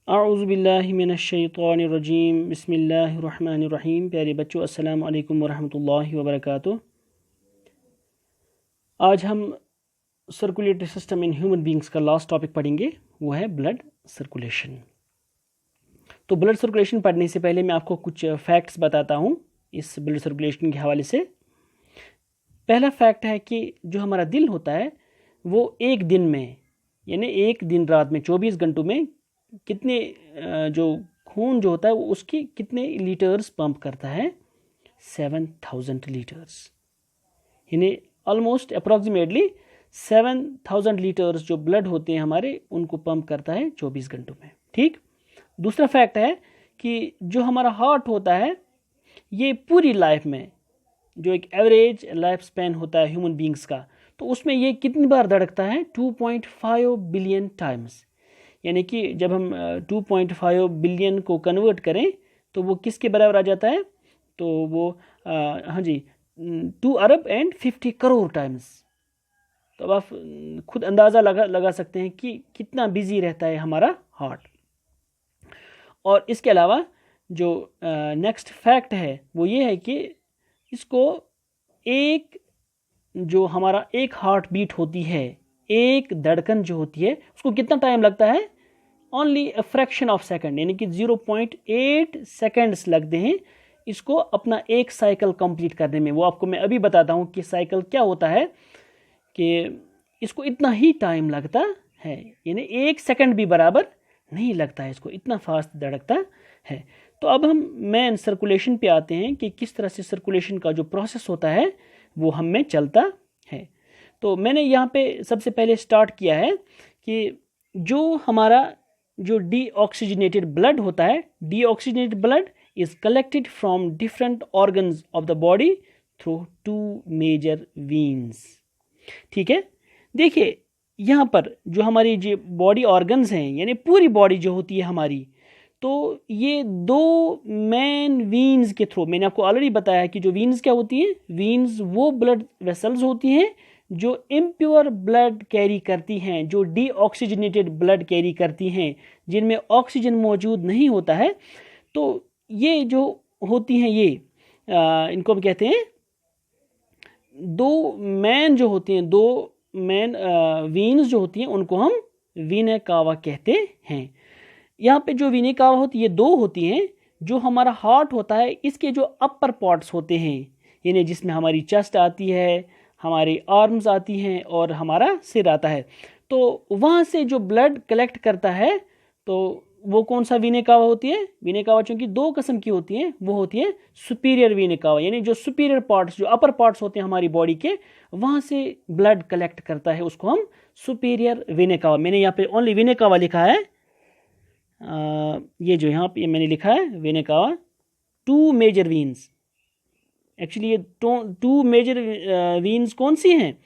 अऊज़ुबिल्लाहि मिनश्शैतानिर्रजीम बिस्मिल्लाहिर्रहमानिर्रहीम। प्यारे बच्चों, अस्सलाम वालेकुम वरहमतुल्लाहि वबरकातुह। आज हम circulatory system in human beings का लास्ट टॉपिक पढ़ेंगे, वो है ब्लड सर्कुलेशन। तो ब्लड सर्कुलेशन पढ़ने से पहले मैं आपको कुछ फैक्ट्स बताता हूँ इस ब्लड सर्कुलेशन के हवाले से। पहला फैक्ट है कि जो हमारा दिल होता है वो एक दिन में, यानी एक दिन रात में 24 घंटों में कितने जो खून जो होता है वो उसके कितने लीटर्स पंप करता है? 7000 लीटर्स, यानी ऑलमोस्ट अप्रॉक्सीमेटली 7000 लीटर्स जो ब्लड होते हैं हमारे, उनको पंप करता है 24 घंटों में। ठीक। दूसरा फैक्ट है कि जो हमारा हार्ट होता है ये पूरी लाइफ में, जो एक एवरेज लाइफ स्पैन होता है ह्यूमन बींग्स का, तो उसमें ये कितनी बार धड़कता है? 2.5 बिलियन टाइम्स। यानी कि जब हम 2.5 बिलियन को कन्वर्ट करें तो वो किसके बराबर आ जाता है? तो वो हाँ जी, 2 अरब एंड 50 करोड़ टाइम्स। तो अब आप खुद अंदाज़ा लगा सकते हैं कि कितना बिजी रहता है हमारा हार्ट। और इसके अलावा जो नेक्स्ट फैक्ट है वो ये है कि इसको जो हमारा एक हार्ट बीट होती है, एक धड़कन जो होती है, उसको कितना टाइम लगता है? Only a fraction of second, यानी कि 0.8 सेकंड्स लगते हैं इसको अपना एक साइकिल कंप्लीट करने में। वो आपको मैं अभी बताता हूँ कि साइकिल क्या होता है, कि इसको इतना ही टाइम लगता है, यानी एक सेकंड भी बराबर नहीं लगता है, इसको इतना फास्ट धड़कता है। तो अब हम मेन सर्कुलेशन पे आते हैं कि किस तरह से सर्कुलेशन का जो प्रोसेस होता है वो हम में चलता है। तो मैंने यहाँ पे सबसे पहले स्टार्ट किया है कि जो हमारा जो डीऑक्सीजनेटेड ब्लड होता है, deoxygenated blood is collected from different organs of the body through 2 major veins. ठीक है। देखिए यहाँ पर जो हमारी जो बॉडी ऑर्गन्स हैं, यानी पूरी बॉडी जो होती है हमारी, तो ये 2 मेन वीन्स के थ्रू, मैंने आपको ऑलरेडी बताया कि जो वीन्स क्या होती हैं, वीन्स वो ब्लड वेसल्स होती हैं जो इम्प्योर ब्लड कैरी करती हैं, जो डीऑक्सीजनेटेड ब्लड कैरी करती हैं, जिनमें ऑक्सीजन मौजूद नहीं होता है। तो ये जो होती हैं ये इनको हम कहते हैं 2 मेन जो होती हैं, 2 मेन वीन्स जो होती हैं, उनको हम वीना कावा कहते हैं। यहाँ पे जो वीना कावा होती है ये 2 होती हैं। जो हमारा हार्ट होता है इसके जो अपर पार्ट्स होते हैं, यानी जिसमें हमारी चेस्ट आती है, हमारी आर्म्स आती हैं और हमारा सिर आता है, तो वहाँ से जो ब्लड कलेक्ट करता है, तो वो कौन सा वीना कावा होती है? वीना कावा चूँकि 2 किस्म की होती हैं, वो होती है सुपीरियर वीना कावा, यानी जो सुपीरियर पार्ट्स, जो अपर पार्ट्स होते हैं हमारी बॉडी के, वहाँ से ब्लड कलेक्ट करता है, उसको हम सुपीरियर वीना कावा। मैंने यहाँ पे ओनली वीना कावा लिखा है, ये जो यहाँ पे मैंने लिखा है वीना कावा 2 मेजर वीन्स। एक्चुअली ये 2 मेजर वीन्स कौन सी हैं?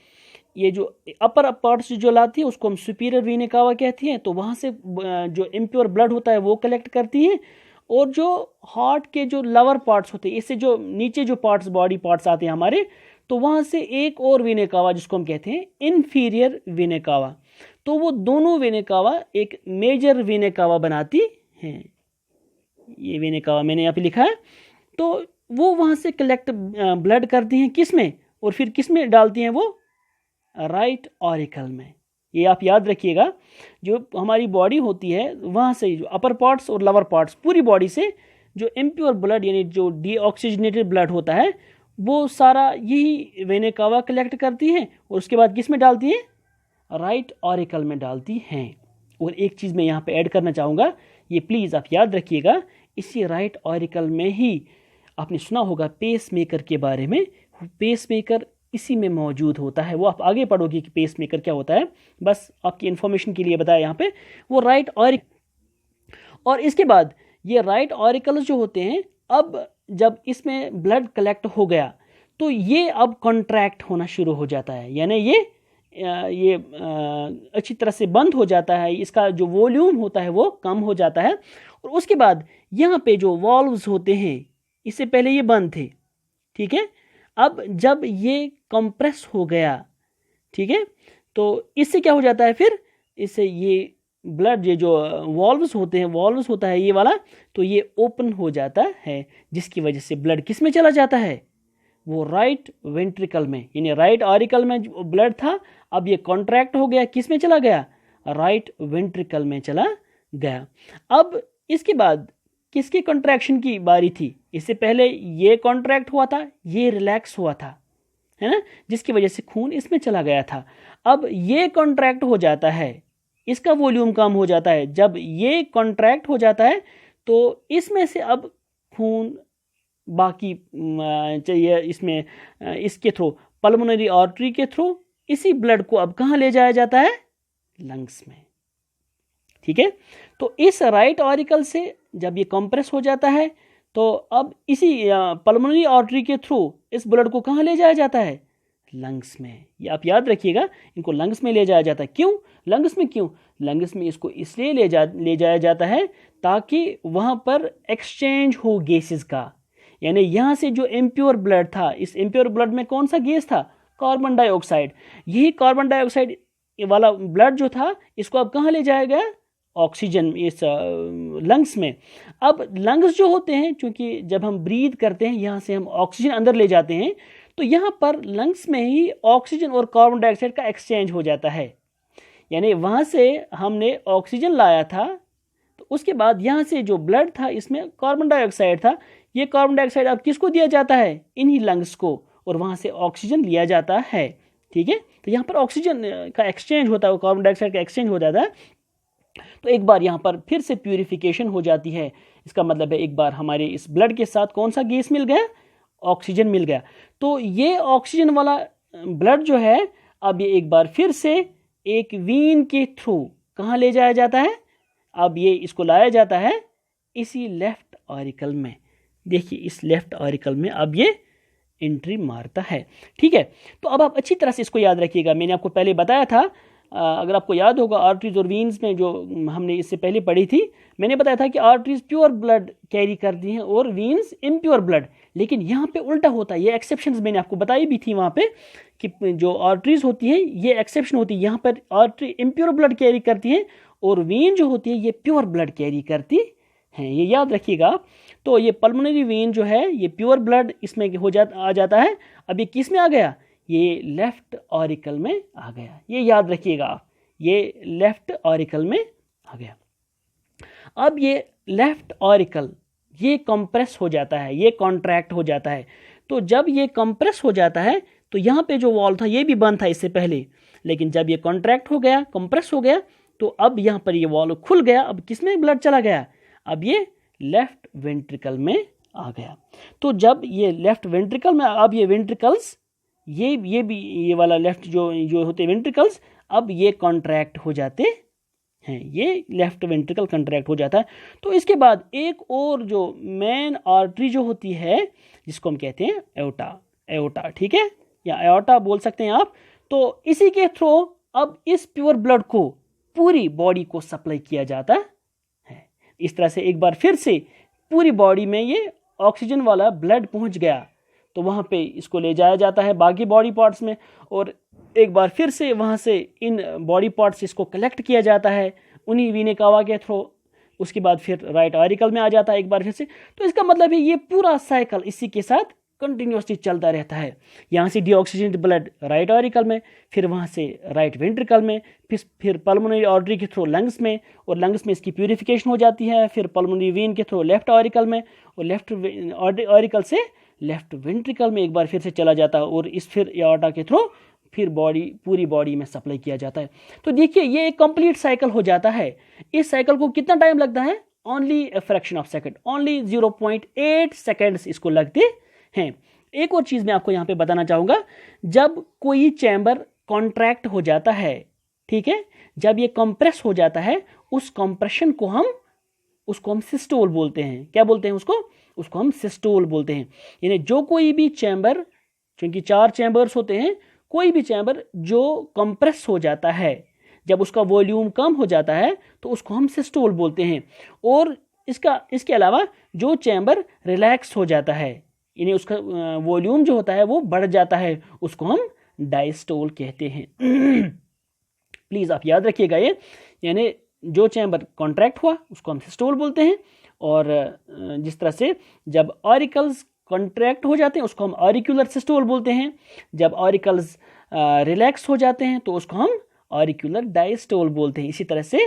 ये जो अपर पार्ट्स जो लाती है उसको हम सुपीरियर वीना कावा कहती हैं, तो वहाँ से जो इम्प्योर ब्लड होता है वो कलेक्ट करती हैं। और जो हार्ट के जो लोअर पार्ट्स होते हैं, इससे जो नीचे जो पार्ट्स, बॉडी पार्ट्स आते हैं हमारे, तो वहाँ से एक और वीना कावा जिसको हम कहते हैं इन्फीरियर वीना कावा, तो वो दोनों वीना कावा एक मेजर वीना कावा बनाती हैं। ये वीना कावा मैंने यहाँ पे लिखा है। तो वो वहाँ से कलेक्ट ब्लड करती हैं किस में, और फिर किस में डालती हैं? वो राइट ऑरिकल में। ये आप याद रखिएगा, जो हमारी बॉडी होती है वहाँ से जो अपर पार्ट्स और लोअर पार्ट्स, पूरी बॉडी से जो इम्प्योर ब्लड, यानी जो डीऑक्सीजनेटेड ब्लड होता है, वो सारा यही वीना कावा कलेक्ट करती हैं और उसके बाद किस में डालती हैं? राइट ऑरिकल में डालती हैं। और एक चीज़ मैं यहाँ पे ऐड करना चाहूँगा, ये प्लीज़ आप याद रखिएगा, इसी राइट ऑरिकल में ही आपने सुना होगा पेस मेकर के बारे में। पेस मेकर इसी में मौजूद होता है, वो आप आगे पढ़ोगे कि पेस मेकर क्या होता है, बस आपकी इन्फॉर्मेशन के लिए बताया यहाँ पे। वो राइट ऑरिकल, और इसके बाद ये राइट ऑरिकल्स जो होते हैं, अब जब इसमें ब्लड कलेक्ट हो गया तो ये अब कॉन्ट्रैक्ट होना शुरू हो जाता है, यानी ये अच्छी तरह से बंद हो जाता है, इसका जो वॉल्यूम होता है वो कम हो जाता है। और उसके बाद यहाँ पे जो वॉल्व्स होते हैं, इससे पहले ये बंद थे, ठीक है, अब जब ये कंप्रेस हो गया, ठीक है, तो इससे क्या हो जाता है? फिर इससे ये ब्लड ये जो वॉल्व्स होते हैं, वॉल्व्स होता है ये वाला, तो ये ओपन हो जाता है, जिसकी वजह से ब्लड किस में चला जाता है, वो राइट वेंट्रिकल में, यानी राइट ऑरिकल में जो ब्लड था अब ये कॉन्ट्रैक्ट हो गया, किस में चला गया, राइट वेंट्रिकल में चला गया। अब इसके बाद किसके कॉन्ट्रैक्शन की बारी थी, इससे पहले ये कॉन्ट्रैक्ट हुआ था, ये रिलैक्स हुआ था, है ना, जिसकी वजह से खून इसमें चला गया था। अब ये कॉन्ट्रैक्ट हो जाता है, इसका वॉल्यूम कम हो जाता है, जब ये कॉन्ट्रैक्ट हो जाता है तो इसमें से अब खून बाकी चाहिए इसमें, इसके थ्रू पल्मोनरी आर्टरी के थ्रू इसी ब्लड को अब कहाँ ले जाया जाता है, लंग्स में। ठीक है, तो इस राइट ऑरिकल से जब ये कंप्रेस हो जाता है तो अब इसी पल्मोनरी आर्टरी के थ्रू इस ब्लड को कहाँ ले जाया जाता है, लंग्स में। ये आप याद रखिएगा, इनको लंग्स में ले जाया जाता है। क्यों लंग्स में, क्यों लंग्स में इसको इसलिए ले जाया जाता है ताकि वहाँ पर एक्सचेंज हो गैसेस का, यानी यहाँ से जो इम्प्योर ब्लड था, इस इम्प्योर ब्लड में कौन सा गैस था, कार्बन डाइऑक्साइड। यही कार्बन डाइऑक्साइड वाला ब्लड जो था इसको अब कहाँ ले जाया गया, ऑक्सीजन, इस लंग्स में। अब लंग्स जो होते हैं, चूंकि जब हम ब्रीथ करते हैं यहाँ से हम ऑक्सीजन अंदर ले जाते हैं, तो यहाँ पर लंग्स में ही ऑक्सीजन और कार्बन डाइऑक्साइड का एक्सचेंज हो जाता है। यानी वहाँ से हमने ऑक्सीजन लाया था, तो उसके बाद यहाँ से जो ब्लड था इसमें कार्बन डाइऑक्साइड था, ये कार्बन डाइऑक्साइड अब किसको दिया जाता है, इन्हीं लंग्स को, और वहाँ से ऑक्सीजन लिया जाता है। ठीक है, तो यहाँ पर ऑक्सीजन का एक्सचेंज होता है, कार्बन डाइऑक्साइड का एक्सचेंज हो जाता है। तो एक बार यहाँ पर फिर से प्यूरिफिकेशन हो जाती है। इसका मतलब है एक बार हमारे इस ब्लड के साथ कौन सा गैस मिल गया, ऑक्सीजन मिल गया। तो ये ऑक्सीजन वाला ब्लड जो है अब ये एक बार फिर से एक वीन के थ्रू कहाँ ले जाया जाता है, अब ये इसको लाया जाता है इसी लेफ्ट ऑरिकल में। देखिए इस लेफ्ट ऑरिकल में अब ये एंट्री मारता है। ठीक है, तो अब आप अच्छी तरह से इसको याद रखिएगा। मैंने आपको पहले बताया था, अगर आपको याद होगा आर्टरीज और वीन्स में जो हमने इससे पहले पढ़ी थी, मैंने बताया था कि आर्टरीज प्योर ब्लड कैरी करती हैं और वीन्स इम्प्योर ब्लड। लेकिन यहाँ पे उल्टा होता है, ये एक्सेप्शंस मैंने आपको बताई भी थी वहाँ पे कि जो आर्टरीज होती हैं ये एक्सेप्शन होती है, यहाँ पर आर्टरी इम्प्योर ब्लड कैरी करती है और वीन जो होती है ये प्योर ब्लड कैरी करती हैं, ये याद रखिएगा। तो ये पल्मोनरी वेन जो है ये प्योर ब्लड इसमें आ जाता है। अब ये किस में आ गया, ये लेफ्ट ऑरिकल में आ गया, ये याद रखिएगा आप, ये लेफ्ट ऑरिकल में आ गया। अब ये लेफ्ट ऑरिकल ये कंप्रेस हो जाता है, ये कॉन्ट्रैक्ट हो जाता है। तो जब ये कंप्रेस हो जाता है तो यहाँ पे जो वॉल था ये भी बंद था इससे पहले, लेकिन जब ये कॉन्ट्रैक्ट हो गया, कंप्रेस हो गया, तो अब यहाँ पर ये वॉल खुल गया। अब किस में ब्लड चला गया, अब ये लेफ्ट वेंट्रिकल में आ गया। तो जब ये लेफ्ट वेंट्रिकल में, अब ये वेंट्रिकल्स ये भी ये वाला लेफ्ट जो होते हैं वेंट्रिकल्स, अब ये कॉन्ट्रैक्ट हो जाते हैं, ये लेफ्ट वेंट्रिकल कॉन्ट्रैक्ट हो जाता है। तो इसके बाद एक और जो मेन आर्टरी जो होती है जिसको हम कहते हैं एओर्टा, ठीक है, या एओर्टा बोल सकते हैं आप। तो इसी के थ्रू अब इस प्योर ब्लड को पूरी बॉडी को सप्लाई किया जाता है। इस तरह से एक बार फिर से पूरी बॉडी में ये ऑक्सीजन वाला ब्लड पहुंच गया, तो वहाँ पे इसको ले जाया जाता है बाकी बॉडी पार्ट्स में, और एक बार फिर से वहाँ से इन बॉडी पार्ट्स इसको कलेक्ट किया जाता है उन्हीं वीने कावा के थ्रू। उसके बाद फिर राइट ऑरिकल में आ जाता है एक बार फिर से। तो इसका मतलब है ये पूरा साइकिल इसी के साथ कंटिन्यूसली चलता रहता है। यहाँ से डीऑक्सीजनेटेड ब्लड राइट ऑरिकल में, फिर वहाँ से राइट वेंट्रिकल में, फिर पल्मोनरी आर्टरी के थ्रू लंग्स में, और लंग्स में इसकी प्यूरिफिकेशन हो जाती है, फिर पल्मोनरी वेन के थ्रू लेफ्ट ऑरिकल में, और लेफ्ट ऑरिकल से लेफ्ट वेंट्रिकल में एक बार फिर से चला जाता है, और इस फिर एओर्टा के थ्रू फिर पूरी बॉडी में सप्लाई किया जाता है। तो देखिए ये एक कंप्लीट साइकिल हो जाता है। इस साइकिल को कितना टाइम लगता है, only a fraction of second, only 0.8 seconds इसको लगते हैं। एक और चीज़ मैं आपको यहाँ पे बताना चाहूँगा, जब कोई चैम्बर कॉन्ट्रैक्ट हो जाता है, ठीक है, जब ये कंप्रेस हो जाता है, उस कंप्रेशन को हम सिस्टोल बोलते हैं। क्या बोलते हैं उसको हम सिस्टोल बोलते हैं। यानी जो कोई भी चैम्बर, क्योंकि 4 चैम्बर्स होते हैं, कोई भी चैम्बर जो कंप्रेस हो जाता है, जब उसका वॉल्यूम कम हो जाता है तो उसको हम सिस्टोल बोलते हैं। और इसके अलावा जो चैम्बर रिलैक्स हो जाता है, यानी उसका वॉल्यूम जो होता है वो बढ़ जाता है, उसको हम डायस्टोल कहते हैं। प्लीज़ आप याद रखिएगा ये, यानी जो चैम्बर कॉन्ट्रैक्ट हुआ उसको हम सिस्टोल बोलते हैं, और जिस तरह से जब ऑरिकल्स कॉन्ट्रैक्ट हो जाते हैं उसको हम ऑरिक्यूलर सिस्टोल बोलते हैं, जब ऑरिकल्स रिलैक्स हो जाते हैं तो उसको हम ऑरिक्यूलर डायस्टोल बोलते हैं। इसी तरह से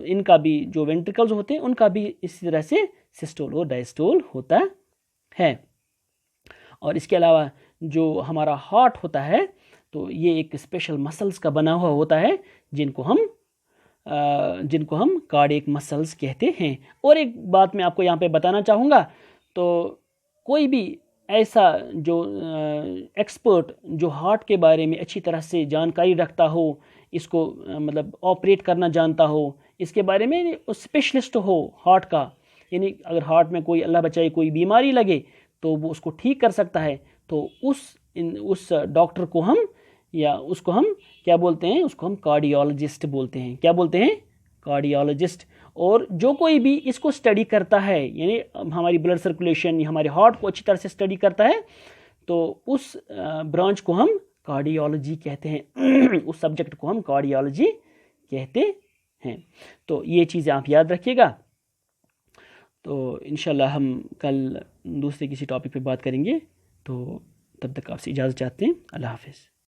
इनका भी जो वेंट्रिकल्स होते हैं उनका भी इसी तरह से सिस्टोल और डायस्टोल होता है। और इसके अलावा जो हमारा हार्ट होता है तो ये एक स्पेशल मसल्स का बना हुआ होता है जिनको हम कार्डियक मसल्स कहते हैं। और एक बात मैं आपको यहाँ पे बताना चाहूँगा, तो कोई भी ऐसा जो एक्सपर्ट जो हार्ट के बारे में अच्छी तरह से जानकारी रखता हो, इसको मतलब ऑपरेट करना जानता हो, इसके बारे में स्पेशलिस्ट हो हार्ट का, यानी अगर हार्ट में कोई अल्लाह बचाए कोई बीमारी लगे तो वो उसको ठीक कर सकता है, तो उस डॉक्टर को हम या उसको हम क्या बोलते हैं, उसको हम कार्डियोलॉजिस्ट बोलते हैं। क्या बोलते हैं? कार्डियोलॉजिस्ट। और जो कोई भी इसको स्टडी करता है, यानी हमारी ब्लड सर्कुलेशन या हमारे हार्ट को अच्छी तरह से स्टडी करता है, तो उस ब्रांच को हम कार्डियोलॉजी कहते हैं उस सब्जेक्ट को हम कार्डियोलॉजी कहते हैं। तो ये चीज़ें आप याद रखिएगा। तो इंशाल्लाह हम कल दूसरे किसी टॉपिक पे बात करेंगे। तो तब तक आपसे इजाज़त चाहते हैं। अल्लाह हाफ़िज़।